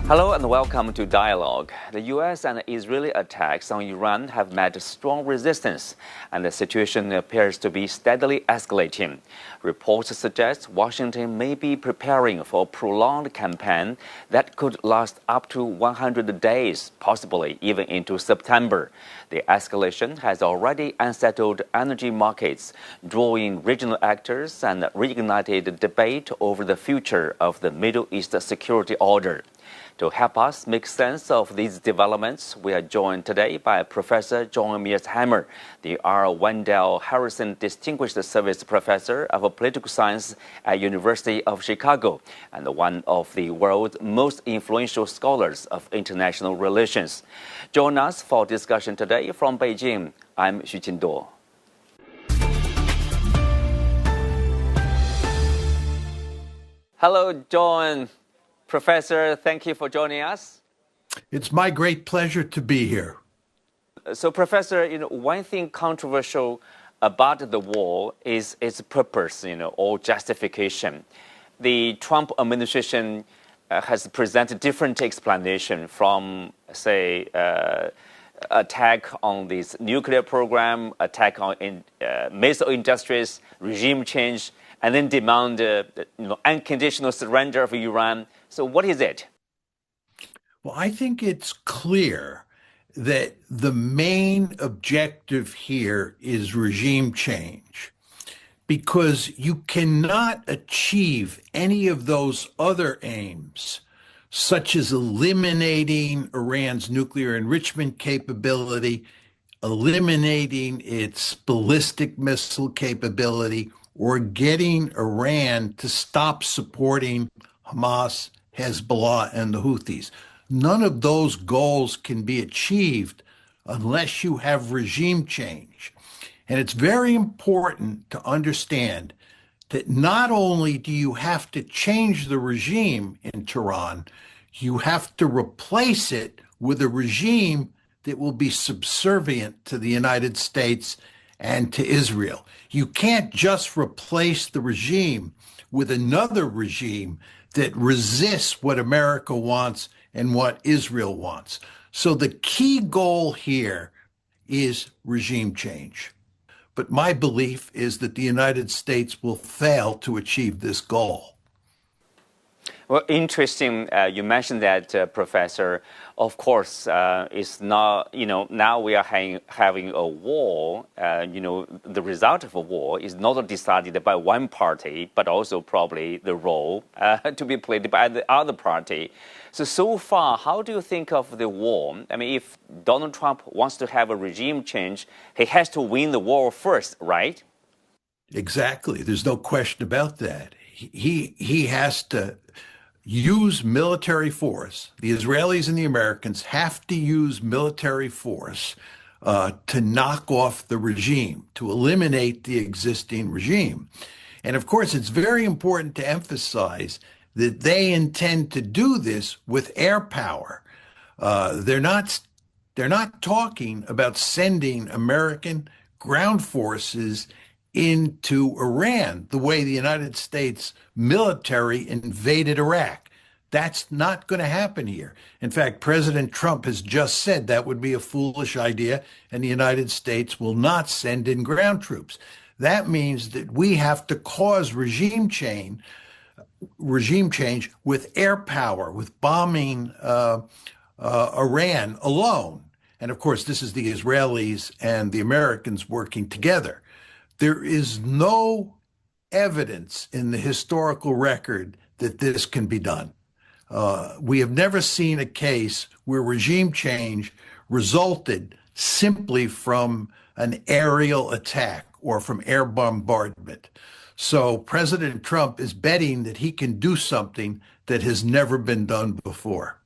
Hello and welcome to Dialogue. The U.S. and Israeli attacks on Iran have met strong resistance, and the situation appears to be steadily escalating. Reports suggest Washington may be preparing for a prolonged campaign that could last up to 100 days, possibly even into September. The escalation has already unsettled energy markets, drawing regional actors and reignited debate over the future of the Middle East security order. To help us make sense of these developments, we are joined today by Professor John Mearsheimer, the R. Wendell Harrison Distinguished Service Professor of Political Science at University of Chicago and one of the world's most influential scholars of international relations. Join us for discussion today from Beijing. I'm Xu Qinduo. Hello, John. Professor, thank you for joining us. It's my great pleasure to be here. So, Professor, one thing controversial about the war is its purpose, or justification. The Trump administration has presented different explanation from, say, attack on this nuclear program, attack on missile industries, regime change, and then demand unconditional surrender of Iran. So what is it? Well, I think it's clear that the main objective here is regime change, because you cannot achieve any of those other aims, such as eliminating Iran's nuclear enrichment capability, eliminating its ballistic missile capability, or getting Iran to stop supporting Hamas, Hezbollah, and the Houthis. None of those goals can be achieved unless you have regime change. And it's very important to understand that not only do you have to change the regime in Tehran, you have to replace it with a regime that will be subservient to the United States and to Israel. You can't just replace the regime with another regime that resists what America wants and what Israel wants. So the key goal here is regime change. But my belief is that the United States will fail to achieve this goal. Well, interesting. You mentioned that, Professor. Of course, it's not, now we are having a war. The result of a war is not decided by one party, but also probably the role to be played by the other party. So far, how do you think of the war? I mean, if Donald Trump wants to have a regime change, he has to win the war first, right? Exactly. There's no question about that. He has to use military force. The Israelis and the Americans have to use military force to knock off the regime, to eliminate the existing regime. And of course, it's very important to emphasize that they intend to do this with air power. They're not talking about sending American ground forces into Iran the way the United States military invaded Iraq. That's not going to happen here. In fact, President Trump has just said that would be a foolish idea, and the United States will not send in ground troops. That means that we have to cause regime change with air power, with bombing Iran alone. And of course, this is the Israelis and the Americans working together. There is no evidence in the historical record that this can be done. We have never seen a case where regime change resulted simply from an aerial attack or from air bombardment. So President Trump is betting that he can do something that has never been done before.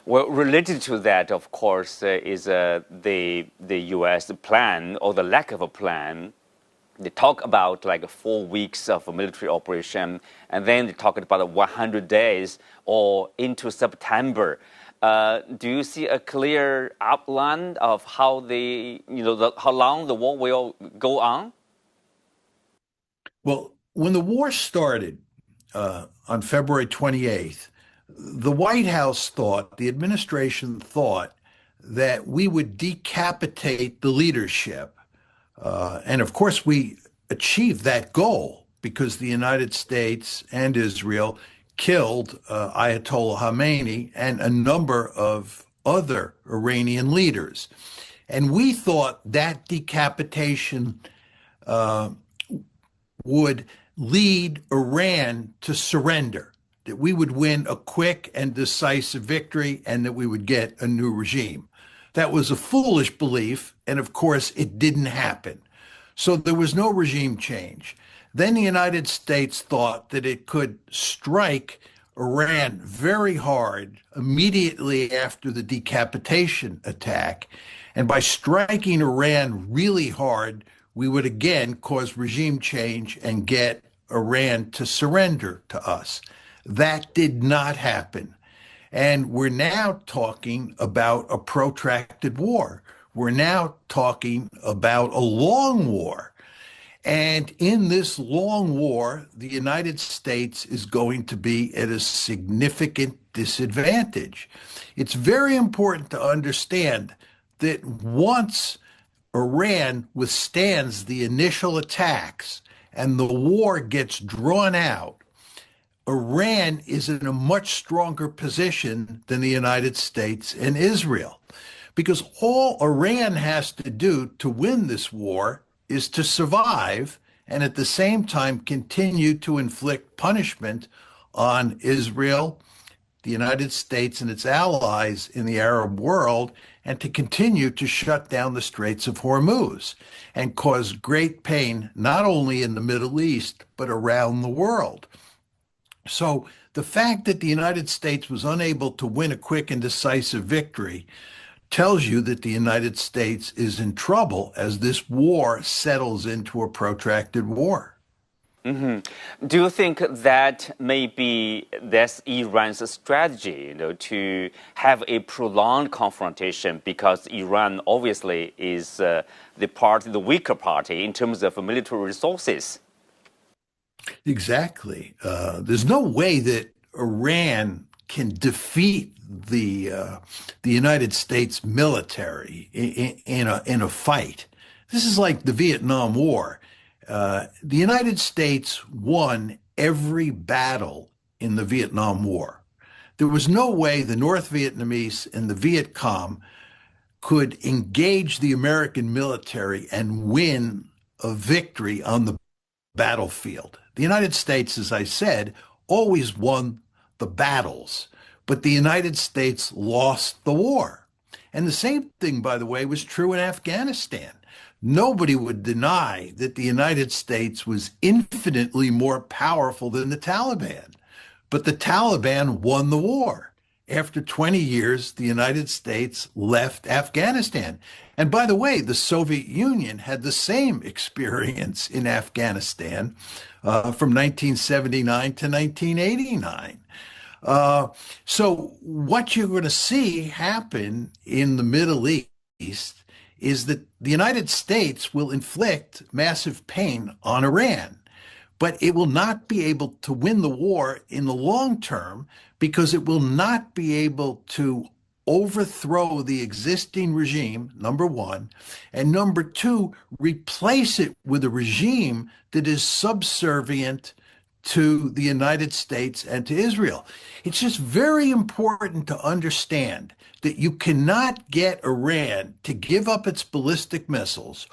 Well, related to that, of course, is the U.S. plan or the lack of a plan. They talk about like 4 weeks of a military operation, and then they talk about 100 days or into September. Do you see a clear outline of how how long the war will go on? Well, when the war started on February 28th, The White House thought, the administration thought, that we would decapitate the leadership. And of course, we achieved that goal because the United States and Israel killed Ayatollah Khamenei and a number of other Iranian leaders. And we thought that decapitation would lead Iran to surrender, that we would win a quick and decisive victory and that we would get a new regime. That was a foolish belief, and of course, it didn't happen. So there was no regime change. Then the United States thought that it could strike Iran very hard immediately after the decapitation attack. And by striking Iran really hard, we would again cause regime change and get Iran to surrender to us. That did not happen. And we're now talking about a protracted war. We're now talking about a long war. And in this long war, the United States is going to be at a significant disadvantage. It's very important to understand that once Iran withstands the initial attacks and the war gets drawn out, Iran is in a much stronger position than the United States and Israel. Because all Iran has to do to win this war is to survive and at the same time continue to inflict punishment on Israel, the United States, and its allies in the Arab world, and to continue to shut down the Straits of Hormuz and cause great pain not only in the Middle East, but around the world. So the fact that the United States was unable to win a quick and decisive victory tells you that the United States is in trouble as this war settles into a protracted war. Mm-hmm. Do you think that maybe that's Iran's strategy, to have a prolonged confrontation because Iran obviously is the weaker party in terms of military resources? Exactly. There's no way that Iran can defeat the United States military in a fight. This is like the Vietnam War. The United States won every battle in the Vietnam War. There was no way the North Vietnamese and the Viet Cong could engage the American military and win a victory on the battlefield. The United States, as I said, always won the battles, but the United States lost the war. And the same thing, by the way, was true in Afghanistan. Nobody would deny that the United States was infinitely more powerful than the Taliban, but the Taliban won the war. After 20 years, the United States left Afghanistan. And by the way, the Soviet Union had the same experience in Afghanistan from 1979 to 1989. So what you're going to see happen in the Middle East is that the United States will inflict massive pain on Iran, but it will not be able to win the war in the long term because it will not be able to overthrow the existing regime, number one, and number two, replace it with a regime that is subservient to the United States and to Israel. It's just very important to understand that you cannot get Iran to give up its ballistic missiles,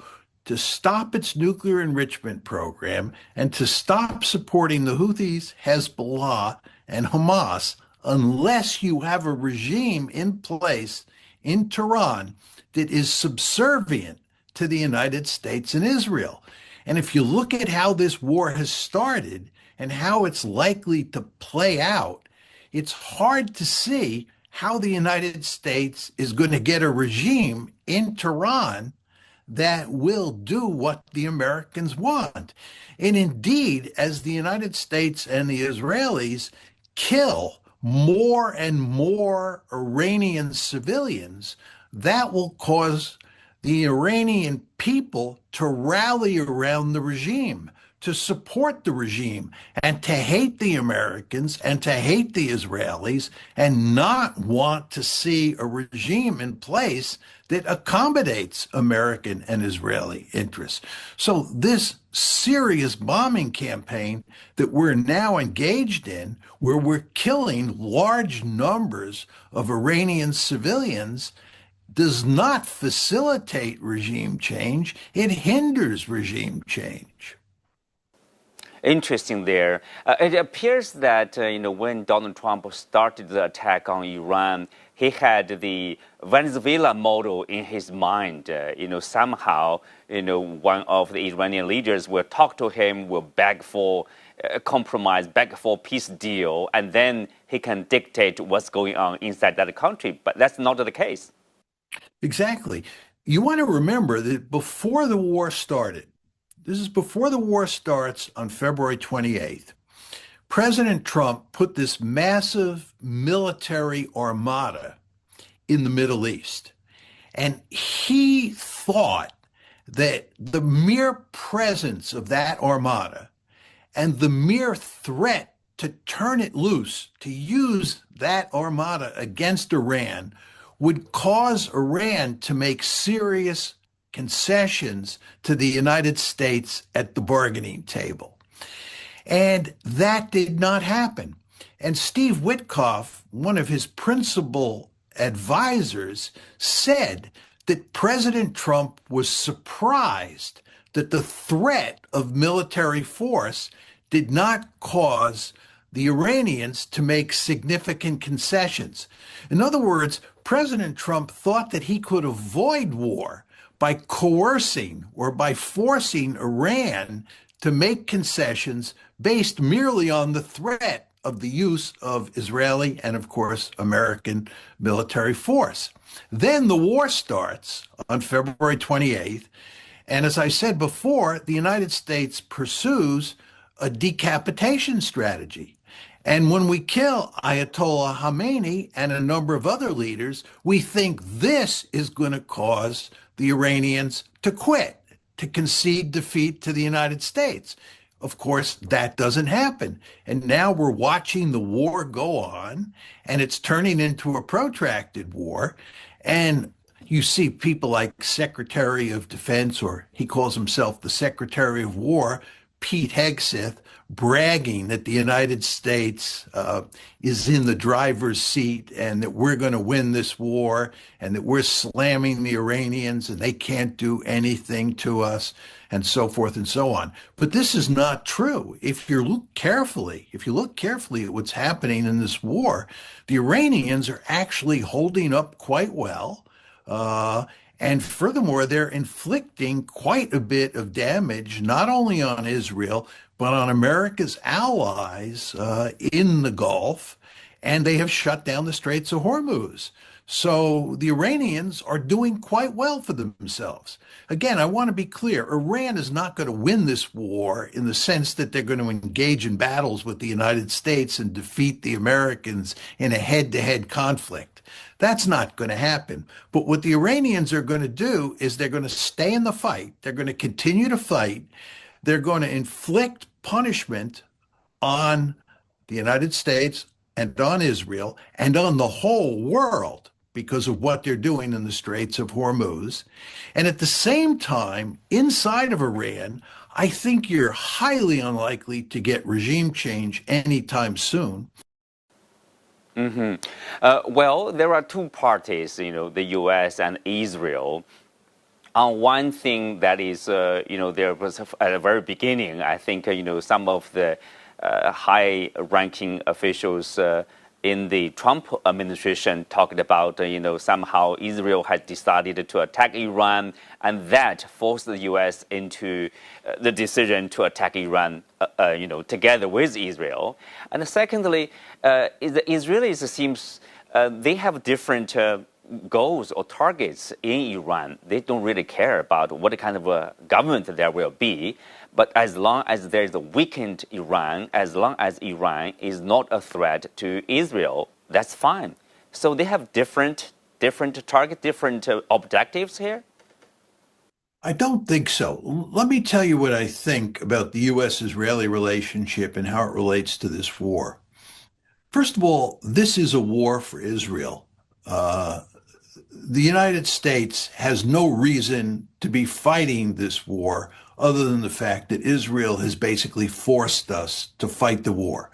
to stop its nuclear enrichment program, and to stop supporting the Houthis, Hezbollah, and Hamas unless you have a regime in place in Tehran that is subservient to the United States and Israel. And if you look at how this war has started and how it's likely to play out, it's hard to see how the United States is going to get a regime in Tehran that will do what the Americans want. And indeed, as the United States and the Israelis kill more and more Iranian civilians, that will cause the Iranian people to rally around the regime, to support the regime and to hate the Americans and to hate the Israelis and not want to see a regime in place that accommodates American and Israeli interests. So this serious bombing campaign that we're now engaged in, where we're killing large numbers of Iranian civilians, does not facilitate regime change. It hinders regime change. Interesting there. It appears that when Donald Trump started the attack on Iran, he had the Venezuela model in his mind. Somehow, one of the Iranian leaders will talk to him, will beg for a compromise, beg for peace deal, and then he can dictate what's going on inside that country. But that's not the case. Exactly. You want to remember that before the war started, this is before the war starts on February 28th, President Trump put this massive military armada in the Middle East. And he thought that the mere presence of that armada and the mere threat to turn it loose, to use that armada against Iran, would cause Iran to make serious concessions to the United States at the bargaining table. And that did not happen. And Steve Witkoff, one of his principal advisors, said that President Trump was surprised that the threat of military force did not cause the Iranians to make significant concessions. In other words, President Trump thought that he could avoid war by coercing or by forcing Iran to make concessions based merely on the threat of the use of Israeli and, of course, American military force. Then the war starts on February 28th. And as I said before, the United States pursues a decapitation strategy. And when we kill Ayatollah Khamenei and a number of other leaders, we think this is going to cause the Iranians to quit, to concede defeat to the United States. Of course, that doesn't happen. And now we're watching the war go on, and it's turning into a protracted war. And you see people like Secretary of Defense, or he calls himself the Secretary of War, Pete Hegseth, bragging that the United States is in the driver's seat and that we're going to win this war and that we're slamming the Iranians and they can't do anything to us and so forth and so on. But this is not true. If you look carefully at what's happening in this war, the Iranians are actually holding up quite well. And furthermore, they're inflicting quite a bit of damage, not only on Israel, but on America's allies in the Gulf, and they have shut down the Straits of Hormuz. So the Iranians are doing quite well for themselves. Again, I want to be clear, Iran is not going to win this war in the sense that they're going to engage in battles with the United States and defeat the Americans in a head-to-head conflict. That's not going to happen. But what the Iranians are going to do is they're going to stay in the fight. They're going to continue to fight. They're going to inflict punishment on the United States and on Israel and on the whole world because of what they're doing in the Straits of Hormuz. And at the same time, inside of Iran, I think you're highly unlikely to get regime change anytime soon. Well, there are two parties, the U.S. and Israel. On one thing that is, there was at the very beginning, I think, some of the high-ranking officials in the Trump administration talked about, somehow Israel had decided to attack Iran, and that forced the U.S. into the decision to attack Iran, together with Israel. And secondly, the Israelis seems they have different goals or targets in Iran. They don't really care about what kind of a government there will be. But as long as there is a weakened Iran, as long as Iran is not a threat to Israel, that's fine. So they have different targets, different objectives here? I don't think so. Let me tell you what I think about the U.S.-Israeli relationship and how it relates to this war. First of all, this is a war for Israel. Uh, the United States has no reason to be fighting this war other than the fact that Israel has basically forced us to fight the war.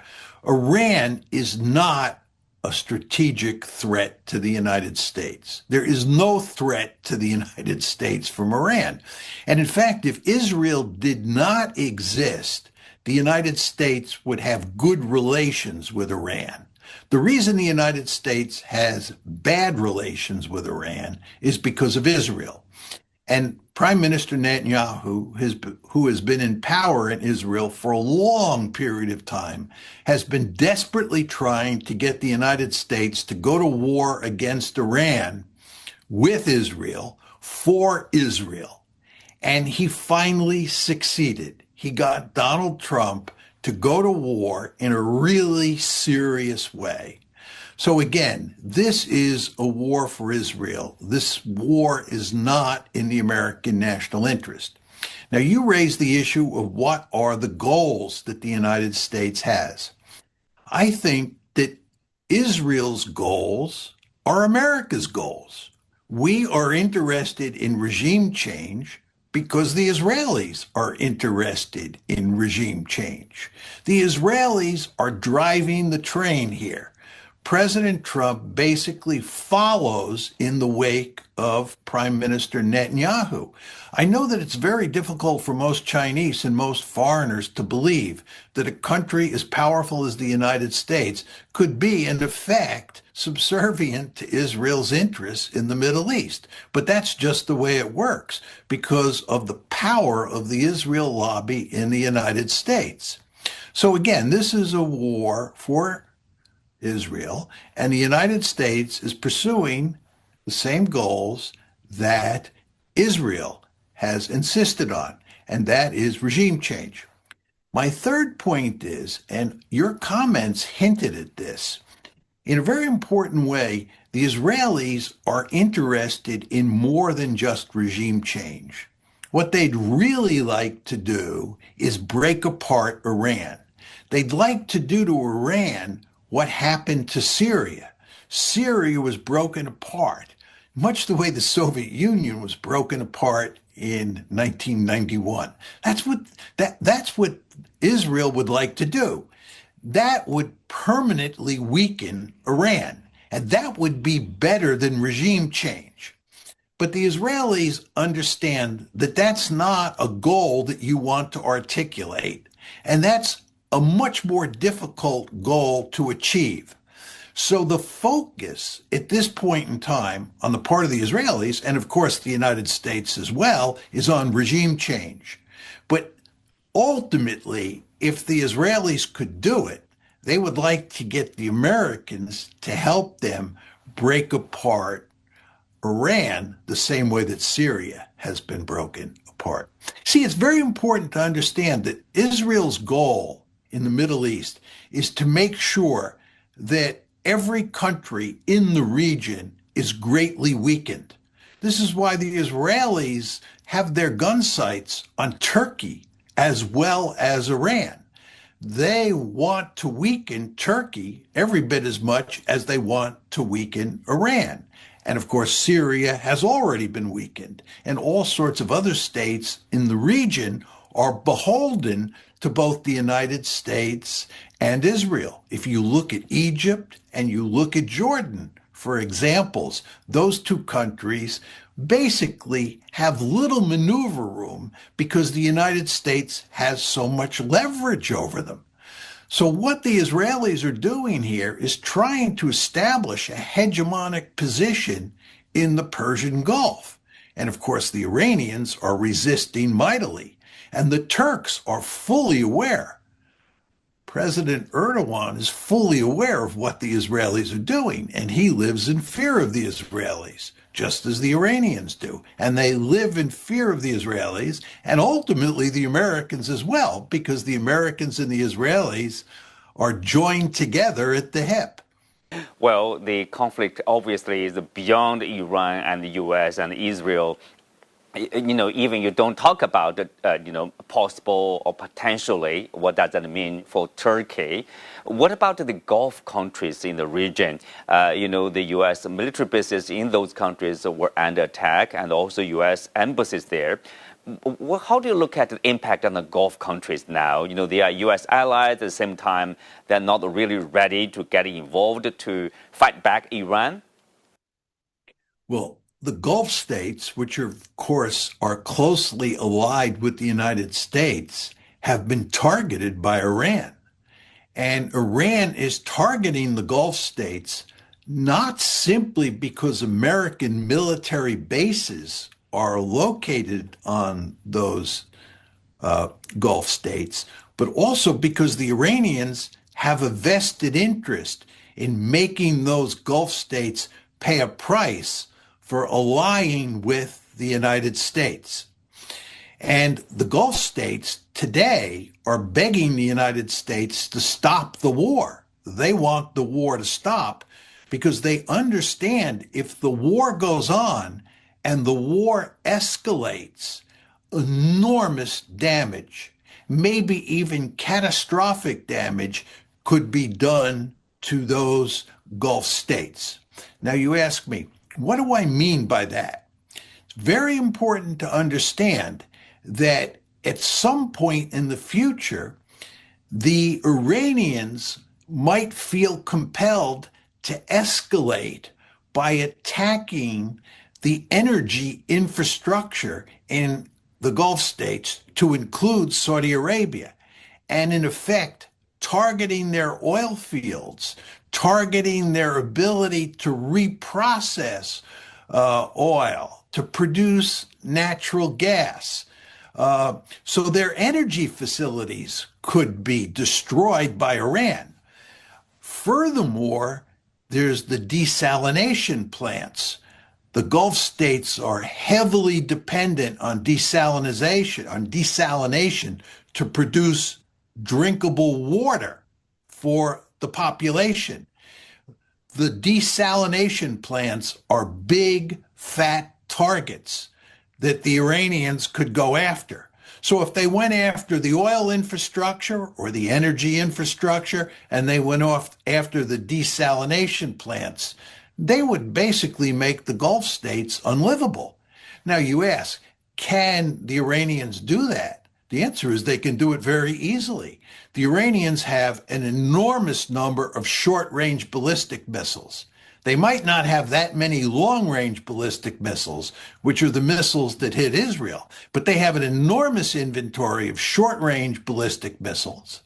Iran is not a strategic threat to the United States. There is no threat to the United States from Iran. And in fact, if Israel did not exist, the United States would have good relations with Iran. The reason the United States has bad relations with Iran is because of Israel. And Prime Minister Netanyahu, who has been in power in Israel for a long period of time, has been desperately trying to get the United States to go to war against Iran with Israel for Israel. And he finally succeeded. He got Donald Trump to go to war in a really serious way. So again, this is a war for Israel. This war is not in the American national interest. Now, you raised the issue of what are the goals that the United States has. I think that Israel's goals are America's goals. We are interested in regime change because the Israelis are interested in regime change. The Israelis are driving the train here. President Trump basically follows in the wake of Prime Minister Netanyahu. I know that it's very difficult for most Chinese and most foreigners to believe that a country as powerful as the United States could be, in effect, subservient to Israel's interests in the Middle East. But that's just the way it works because of the power of the Israel lobby in the United States. So again, this is a war for Israel, and the United States is pursuing the same goals that Israel has insisted on, and that is regime change. My third point is, and your comments hinted at this, in a very important way, the Israelis are interested in more than just regime change. What they'd really like to do is break apart Iran. They'd like to do to Iran what happened to Syria. Syria was broken apart, much the way the Soviet Union was broken apart in 1991. That's what Israel would like to do. That would permanently weaken Iran, and that would be better than regime change. But the Israelis understand that that's not a goal that you want to articulate, and that's a much more difficult goal to achieve. So the focus at this point in time on the part of the Israelis, and of course the United States as well, is on regime change. But ultimately, if the Israelis could do it, they would like to get the Americans to help them break apart Iran the same way that Syria has been broken apart. See, it's very important to understand that Israel's goal in the Middle East is to make sure that every country in the region is greatly weakened. This is why the Israelis have their gun sights on Turkey as well as Iran. They want to weaken Turkey every bit as much as they want to weaken Iran. And of course, Syria has already been weakened, and all sorts of other states in the region are beholden to both the United States and Israel. If you look at Egypt and you look at Jordan, for examples, those two countries basically have little maneuver room because the United States has so much leverage over them. So what the Israelis are doing here is trying to establish a hegemonic position in the Persian Gulf. And of course, the Iranians are resisting mightily. And the Turks are fully aware. President Erdogan is fully aware of what the Israelis are doing, and he lives in fear of the Israelis, just as the Iranians do. And they live in fear of the Israelis, and ultimately the Americans as well, because the Americans and the Israelis are joined together at the hip. Well, the conflict obviously is beyond Iran and the US and Israel. even you don't talk about possible or potentially, what does that mean for Turkey? What about the Gulf countries in the region? The U.S. military bases in those countries were under attack, and also U.S. embassies there. How do you look at the impact on the Gulf countries now? They are U.S. allies. At the same time, they're not really ready to get involved to fight back Iran. Well, the Gulf states, which of course are closely allied with the United States, have been targeted by Iran. And Iran is targeting the Gulf states not simply because American military bases are located on those Gulf states, but also because the Iranians have a vested interest in making those Gulf states pay a price for allying with the United States. And the Gulf states today are begging the United States to stop the war. They want the war to stop because they understand if the war goes on and the war escalates, enormous damage, maybe even catastrophic damage, could be done to those Gulf states. Now you ask me, what do I mean by that? It's very important to understand that at some point in the future, the Iranians might feel compelled to escalate by attacking the energy infrastructure in the Gulf states, to include Saudi Arabia, and in effect, targeting their oil fields, targeting their ability to reprocess oil, to produce natural gas. So their energy facilities could be destroyed by Iran. Furthermore, there's the desalination plants. The Gulf states are heavily dependent on desalination to produce drinkable water for the population. The desalination plants are big, fat targets that the Iranians could go after. So if they went after the oil infrastructure or the energy infrastructure, and they went off after the desalination plants, they would basically make the Gulf states unlivable. Now you ask, can the Iranians do that? The answer is they can do it very easily. The Iranians have an enormous number of short-range ballistic missiles. They might not have that many long-range ballistic missiles, which are the missiles that hit Israel, but they have an enormous inventory of short-range ballistic missiles.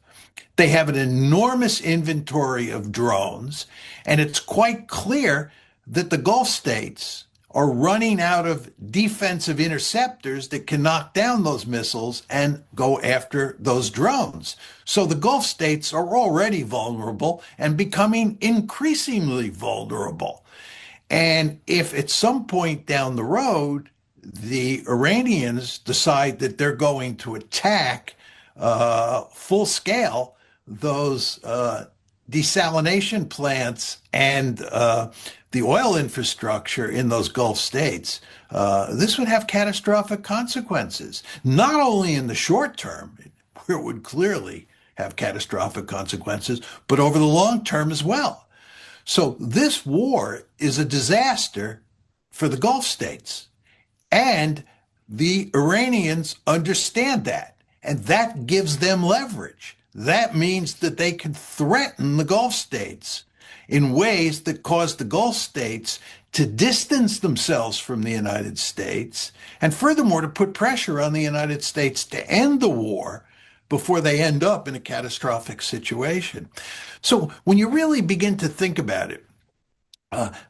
They have an enormous inventory of drones, and it's quite clear that the Gulf states are running out of defensive interceptors that can knock down those missiles and go after those drones. So the Gulf states are already vulnerable and becoming increasingly vulnerable. And if at some point down the road, the Iranians decide that they're going to attack full scale those desalination plants and the oil infrastructure in those Gulf states, this would have catastrophic consequences, not only in the short term, where it would clearly have catastrophic consequences, but over the long term as well. So this war is a disaster for the Gulf states. And the Iranians understand that, and that gives them leverage. That means that they can threaten the Gulf states in ways that cause the Gulf states to distance themselves from the United States, and furthermore, to put pressure on the United States to end the war before they end up in a catastrophic situation. So when you really begin to think about it,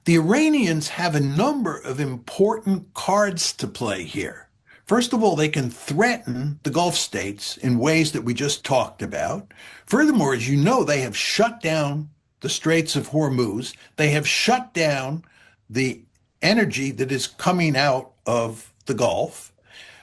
the Iranians have a number of important cards to play here. First of all, they can threaten the Gulf states in ways that we just talked about. Furthermore, as you know, they have shut down the Straits of Hormuz. They have shut down the energy that is coming out of the Gulf.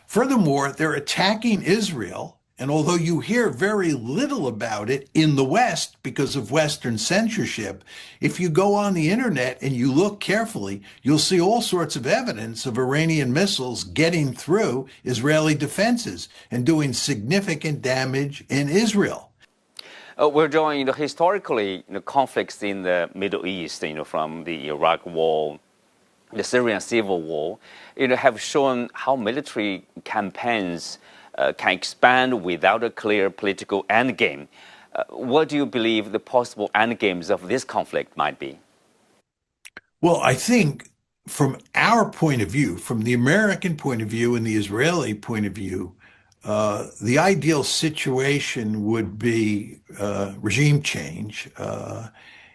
Furthermore, they're attacking Israel And although you hear very little about it in the West because of Western censorship, if you go on the internet and you look carefully, you'll see all sorts of evidence of Iranian missiles getting through Israeli defenses and doing significant damage in Israel. We're drawing historically conflicts in the Middle East, from the Iraq War, the Syrian civil war, have shown how military campaigns can expand without a clear political endgame. What do you believe the possible endgames of this conflict might be? Well, I think from our point of view, from the American point of view and the Israeli point of view, the ideal situation would be regime change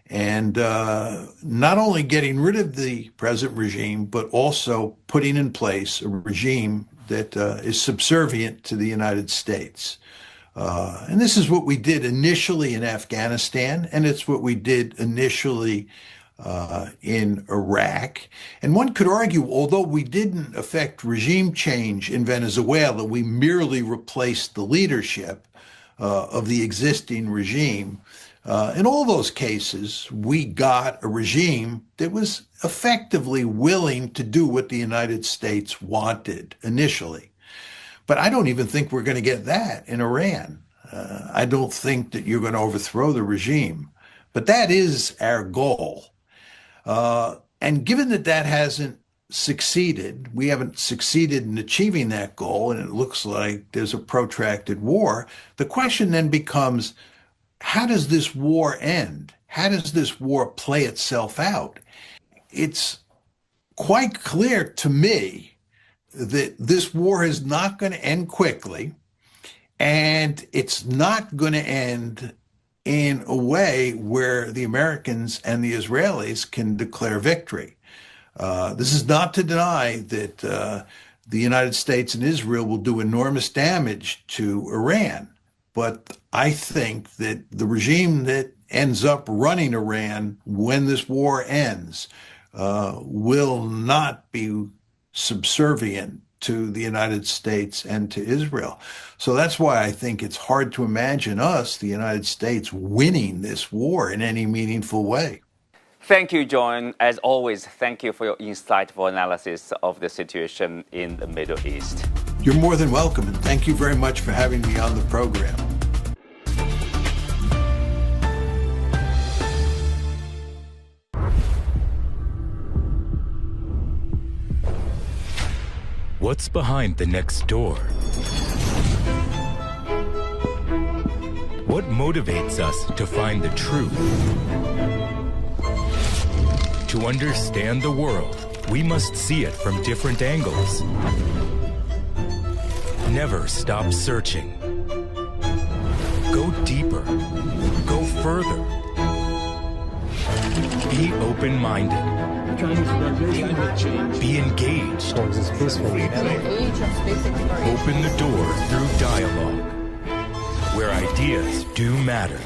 and not only getting rid of the present regime, but also putting in place a regime that is subservient to the United States. And this is what we did initially in Afghanistan, and it's what we did initially in Iraq. And one could argue, although we didn't affect regime change in Venezuela, we merely replaced the leadership of the existing regime. In all those cases, we got a regime that was effectively willing to do what the United States wanted initially. But I don't even think we're going to get that in Iran. I don't think that you're going to overthrow the regime. But that is our goal. And given that that hasn't succeeded, we haven't succeeded in achieving that goal, and it looks like there's a protracted war, the question then becomes, how does this war end? How does this war play itself out? It's quite clear to me that this war is not going to end quickly, and it's not going to end in a way where the Americans and the Israelis can declare victory. This is not to deny that the United States and Israel will do enormous damage to Iran. But I think that the regime that ends up running Iran when this war ends will not be subservient to the United States and to Israel. So that's why I think it's hard to imagine us, the United States, winning this war in any meaningful way. Thank you, John. As always, thank you for your insightful analysis of the situation in the Middle East. You're more than welcome, and thank you very much for having me on the program. What's behind the next door? What motivates us to find the truth? To understand the world, we must see it from different angles. Never stop searching. Go deeper. Go further. Be open-minded. Be engaged. Open the door through dialogue, where ideas do matter.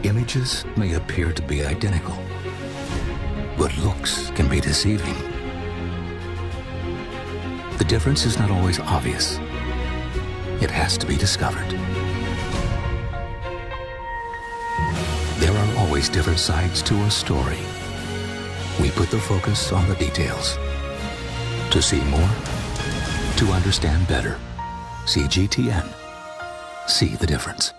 Images may appear to be identical, but looks can be deceiving. The difference is not always obvious. It has to be discovered. There are always different sides to a story. We put the focus on the details. To see more, to understand better. CGTN. See the difference.